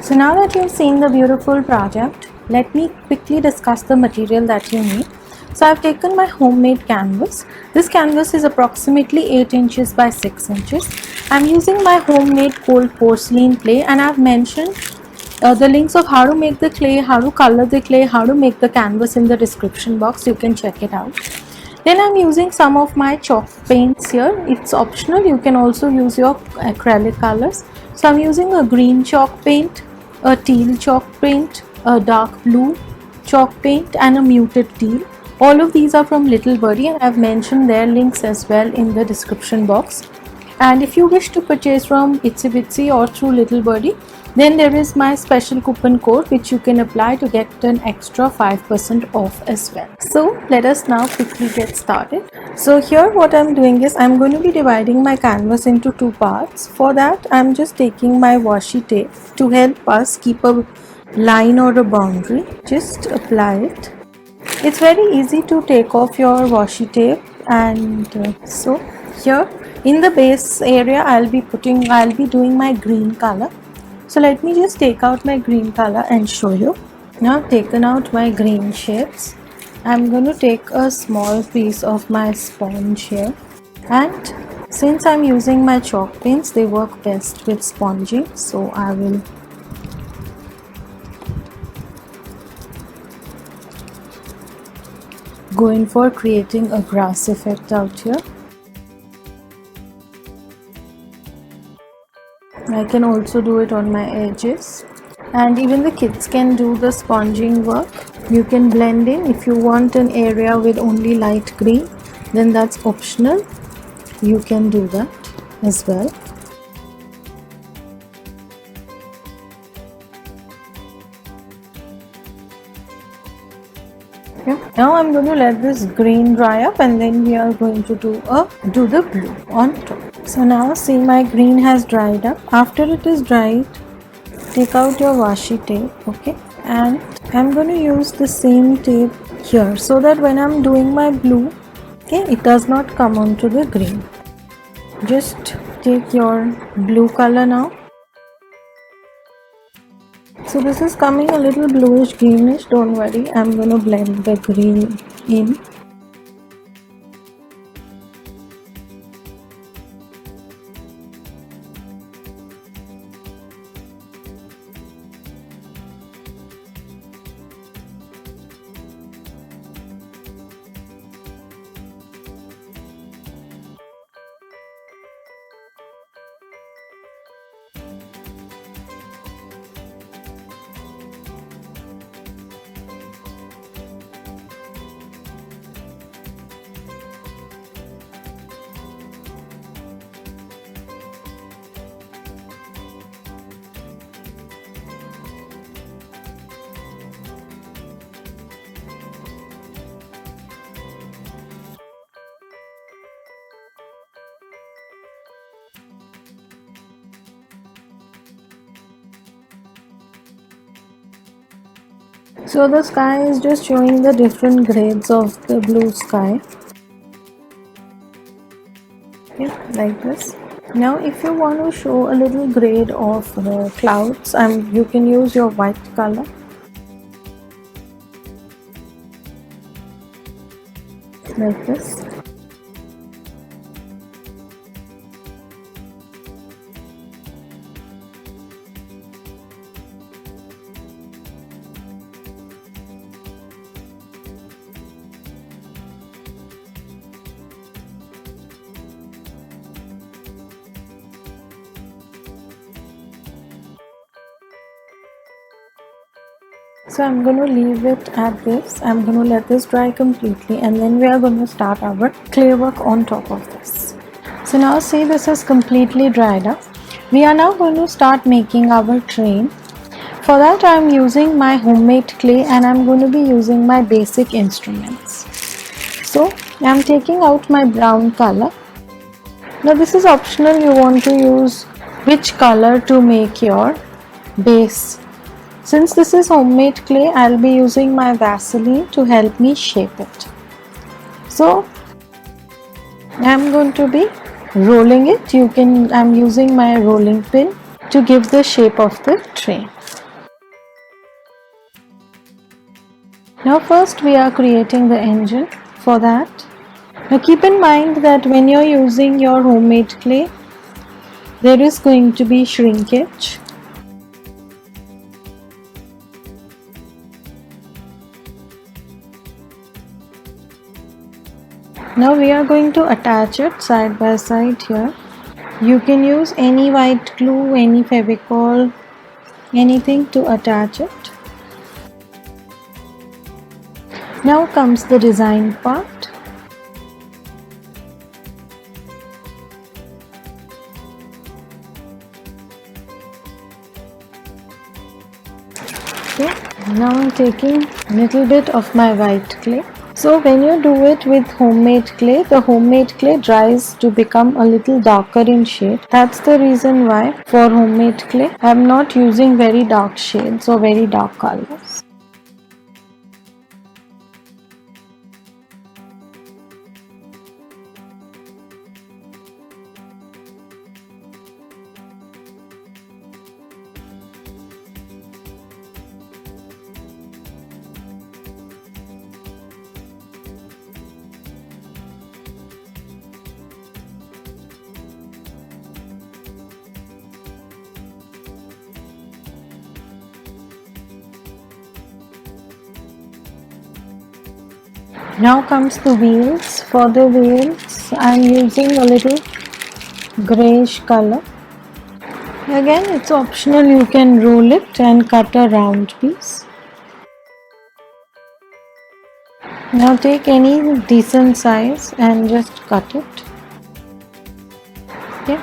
So now that you've seen the beautiful project, let me quickly discuss the material that you need. So I've taken my homemade canvas. This canvas is approximately 8 inches by 6 inches. I'm using my homemade cold porcelain clay, and I've mentioned the links of how to make the clay, how to color the clay, how to make the canvas in the description box. You can check it out. Then I'm using some of my chalk paints here. It's optional. You can also use your acrylic colors. So I'm using a green chalk paint, a teal chalk paint, a dark blue chalk paint, and a muted teal. All of these are from Little Birdie, and I've mentioned their links as well in the description box. And if you wish to purchase from Itsy Bitsy or through Little Birdie, then there is my special coupon code which you can apply to get an extra 5% off as well. So let us now quickly get started. So here what I'm doing is I'm going to be dividing my canvas into two parts. For that I'm just taking my washi tape to help us keep a line or a boundary. Just apply it. It's very easy to take off your washi tape, and so here in the base area I'll be doing my green color. So let me just take out my green color and show you. Now I've taken out my green shapes. I'm going to take a small piece of my sponge here, and since I'm using my chalk paints, they work best with sponging, so I will go in for creating a grass effect out here. I can also do it on my edges, and even the kids can do the sponging work. You can blend in. If you want an area with only light green, then that's optional. You can do that as well. Now I'm going to let this green dry up, and then we are going to do the blue on top. So now see, my green has dried up. After it is dried, take out your washi tape, okay, and I'm going to use the same tape here so that when I'm doing my blue, okay, it does not come onto the green. Just take your blue color now. So this is coming a little bluish greenish, don't worry, I'm going to blend the green in. So the sky is just showing the different grades of the blue sky. Okay, like this. Now if you want to show a little grade of clouds, you can use your white color. Like this. So I'm going to leave it at this. I'm going to let this dry completely, and then we are going to start our clay work on top of this. So now see, this is completely dried up. We are now going to start making our train. For that I am using my homemade clay, and I am going to be using my basic instruments. So I am taking out my brown color. Now this is optional, you want to use which color to make your base. Since this is homemade clay, I'll be using my Vaseline to help me shape it. So I'm going to be rolling it. I'm using my rolling pin to give the shape of the tray. Now first we are creating the engine. For that, now keep in mind that when you're using your homemade clay, there is going to be shrinkage. Now we are going to attach it side by side here. You can use any white glue, any Fevicol, anything to attach it. Now comes the design part. Okay, now I'm taking a little bit of my white clay. So when you do it with homemade clay, the homemade clay dries to become a little darker in shade. That's the reason why for homemade clay, I'm not using very dark shades or very dark colors. Now comes the wheels. For the wheels, I am using a little greyish color. Again, it's optional, you can roll it and cut a round piece. Now take any decent size and just cut it. Okay.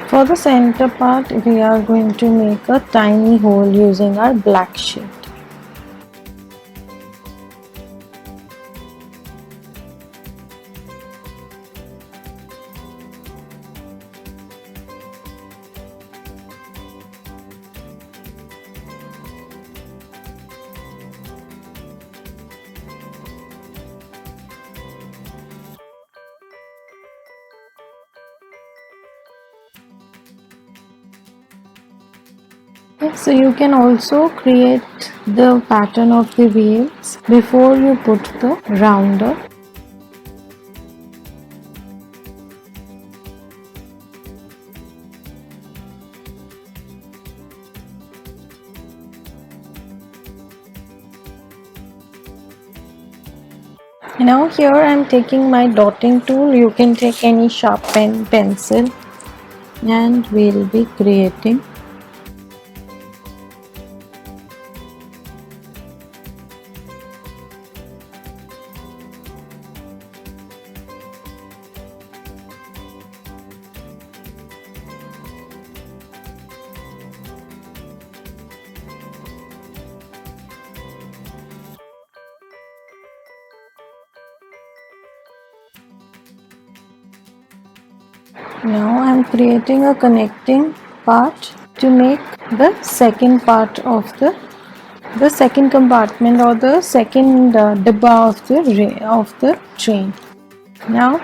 For the center part, we are going to make a tiny hole using our black shade. So you can also create the pattern of the wheels before you put the rounder. Now here I am taking my dotting tool. You can take any sharp pencil, and we'll be creating Now I am creating a connecting part to make the second part of the second compartment or the second dibba of the train. Now,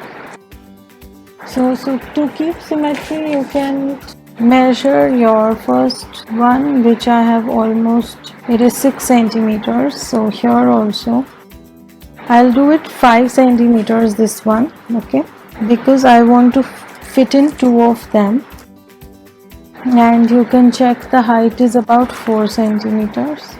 so to keep symmetry, you can measure your first one, which I have almost, it is 6 centimeters. So here also I'll do it 5 centimeters, this one, okay, because I want to fit in 2 of them, and you can check the height is about 4 centimeters.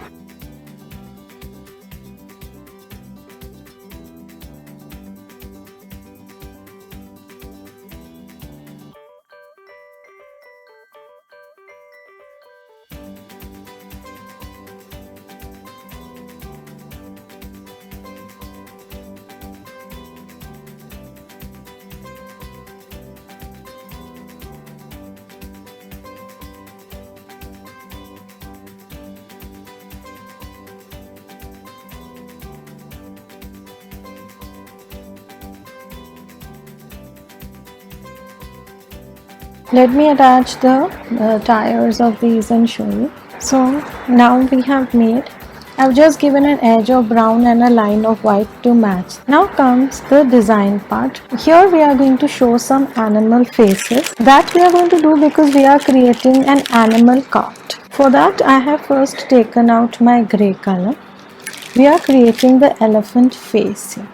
Let me attach the tires of these and show you. So now we have made I've just given an edge of brown and a line of white to match. Now comes the design part. Here we are going to show some animal faces. That we are going to do because we are creating an animal cart. For that I have first taken out my grey color. We are creating the elephant face here.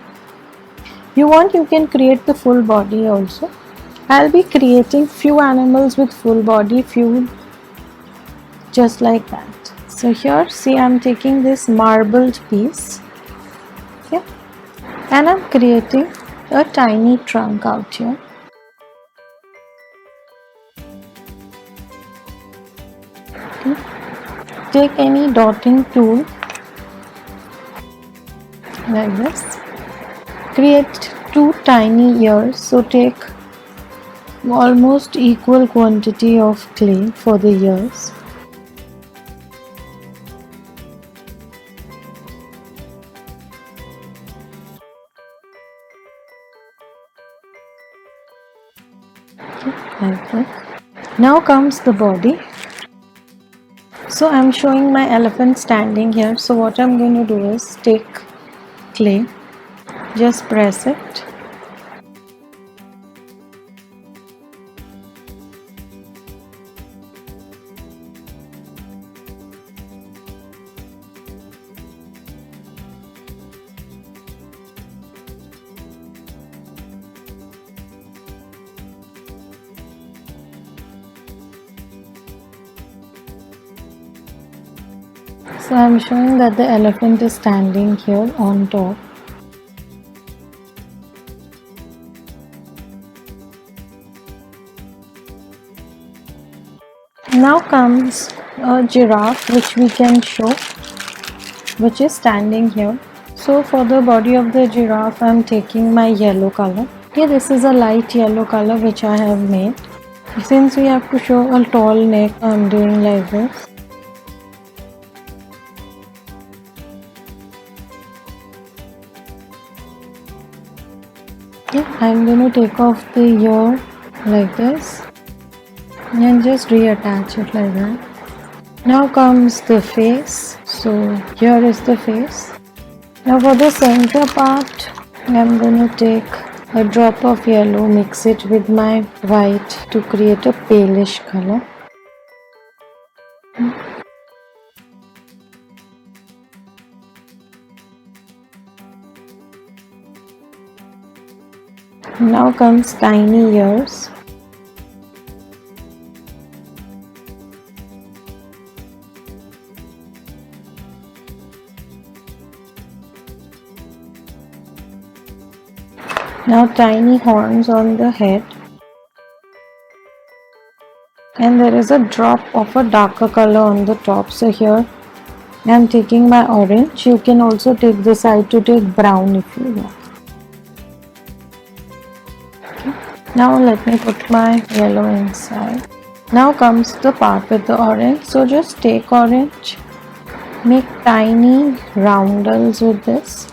You want, you can create the full body also. I'll be creating few animals with full body, few just like that. So here, see, I'm taking this marbled piece, okay, and I'm creating a tiny trunk out here. Okay. Take any dotting tool like this. Create two tiny ears. So take almost equal quantity of clay for the ears. Like that. Now comes the body. So I'm showing my elephant standing here. So what I'm going to do is take clay, just press it. So I'm showing that the elephant is standing here on top. Now comes a giraffe, which we can show, which is standing here. So for the body of the giraffe, I'm taking my yellow color. Okay, this is a light yellow color which I have made. Since we have to show a tall neck, I'm doing like this. I'm going to take off the ear like this and just reattach it like that. Now comes the face. So here is the face. Now for the center part, I'm going to take a drop of yellow, mix it with my white to create a palish color. Now comes tiny ears. Now tiny horns on the head. And there is a drop of a darker color on the top. So here I am taking my orange. You can also take the side to take brown if you want. Now let me put my yellow inside. Now comes the part with the orange. So just take orange, make tiny roundels with this.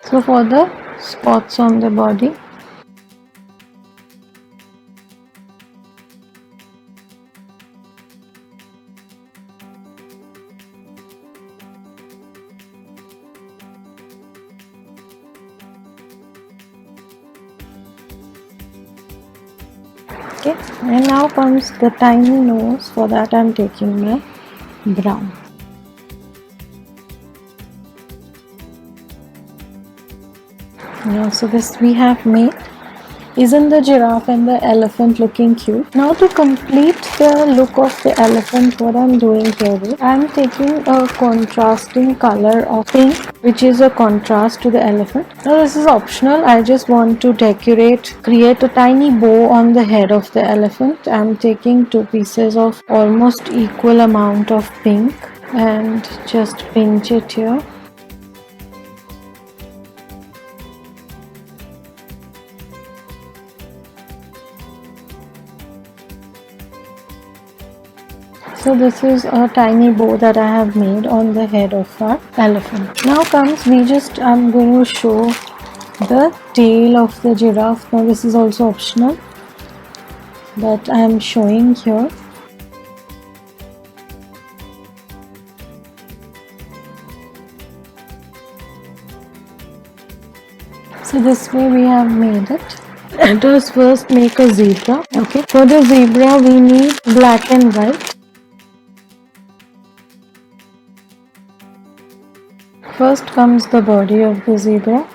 So for the spots on the body. Okay, and now comes the tiny nose. For that I'm taking my brown. Yeah, so this we have made. Isn't the giraffe and the elephant looking cute? Now to complete the look of the elephant, what I'm doing here is I'm taking a contrasting color of pink, which is a contrast to the elephant. Now this is optional. I just want to create a tiny bow on the head of the elephant. I'm taking two pieces of almost equal amount of pink and just pinch it here. So this is a tiny bow that I have made on the head of our elephant. Now comes, I'm going to show the tail of the giraffe. Now this is also optional, but I am showing here. So this way we have made it. Let us first make a zebra. Okay. For the zebra we need black and white. First comes the body of the zebra.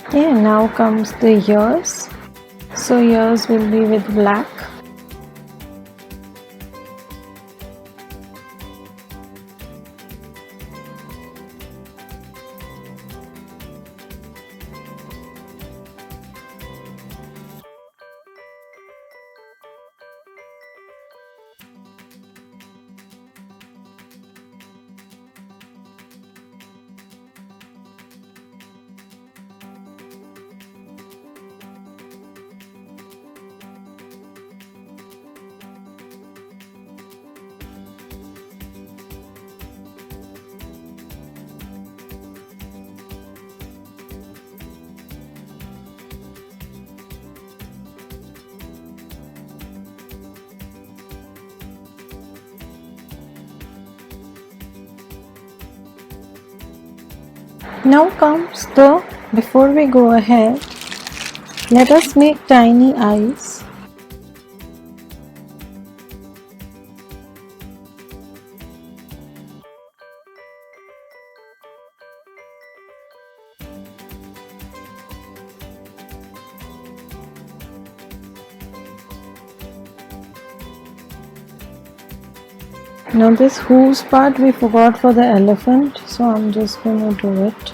Okay, now comes the ears. So ears will be with black. Now comes before we go ahead, let us make tiny eyes. Now this hooves part we forgot for the elephant, so I'm just going to do it.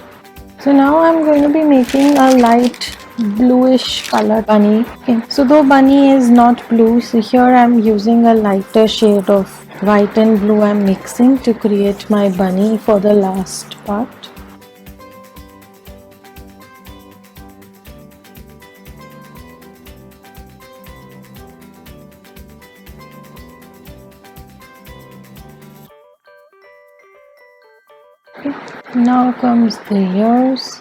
So now I'm going to be making a light bluish color bunny. Okay. So though bunny is not blue, so here I'm using a lighter shade of white and blue I'm mixing to create my bunny for the last part. Now comes the ears.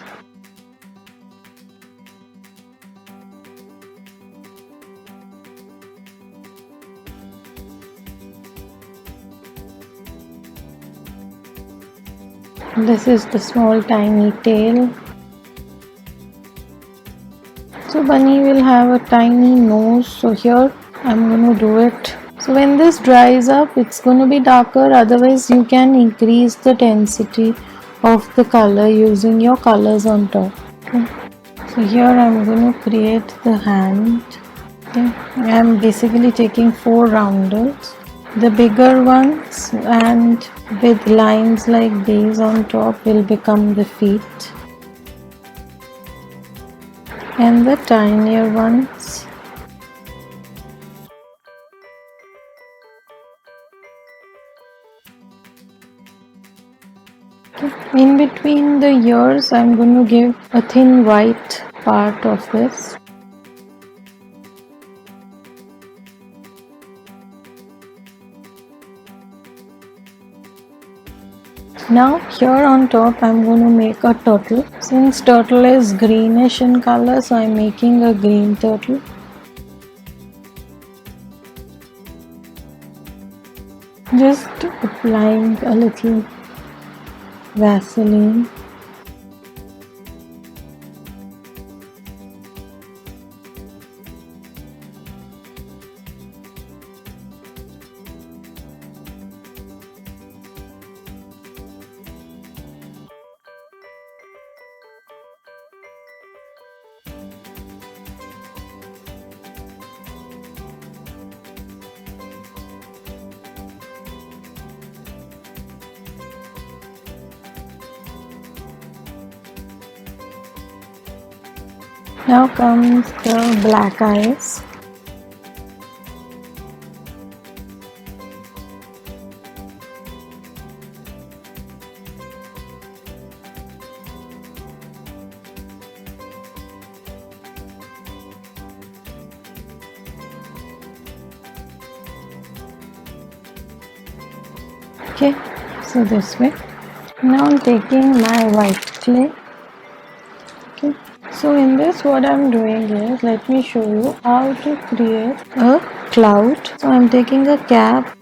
This is the small tiny tail. So bunny will have a tiny nose, so here I'm going to do it. So when this dries up, it's going to be darker, otherwise you can increase the density of the color using your colors on top. Okay. So here I'm going to create the hand. Okay. I'm basically taking 4 roundels, the bigger ones, and with lines like these on top will become the feet, and the tinier ones in between the ears. I'm going to give a thin white part of this. Now here on top I'm going to make a turtle. Since turtle is greenish in color, so I'm making a green turtle. Just applying a little Vaseline. Now comes the black eyes. Okay, so this way. Now I'm taking my white clay. Okay, so in this what I'm doing is, let me show you how to create a cloud. So I'm taking a cap.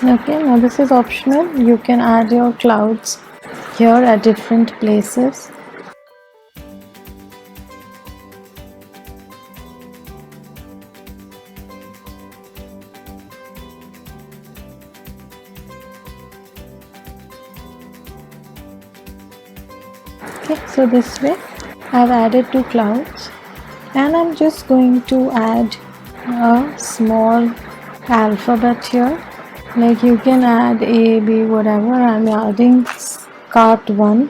Okay, now this is optional. You can add your clouds here at different places. Okay, so this way I've added two clouds, and I'm just going to add a small alphabet here. Like you can add A, B, whatever. I'm adding cart 1.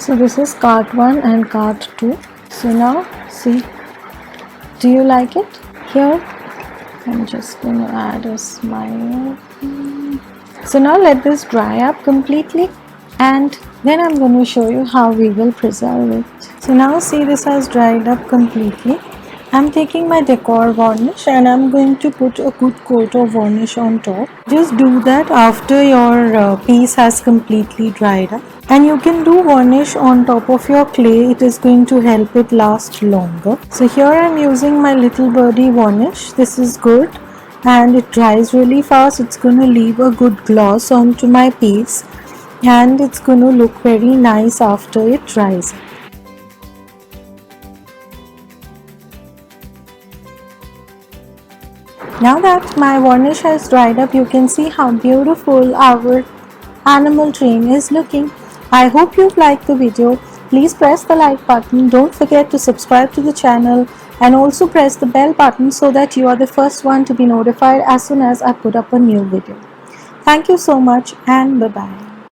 So this is cart 1 and cart 2. So now see, do you like it? Here I'm just going to add a smile. So now let this dry up completely, and then I'm going to show you how we will preserve it. So now see, this has dried up completely. I'm taking my decor varnish and I'm going to put a good coat of varnish on top. Just do that after your piece has completely dried up. And you can do varnish on top of your clay. It is going to help it last longer. So here I'm using my little birdie varnish. This is good and it dries really fast. It's going to leave a good gloss onto my piece and it's going to look very nice after it dries. Now that my varnish has dried up, you can see how beautiful our animal train is looking. I hope you've liked the video. Please press the like button. Don't forget to subscribe to the channel and also press the bell button so that you are the first one to be notified as soon as I put up a new video. Thank you so much and bye-bye.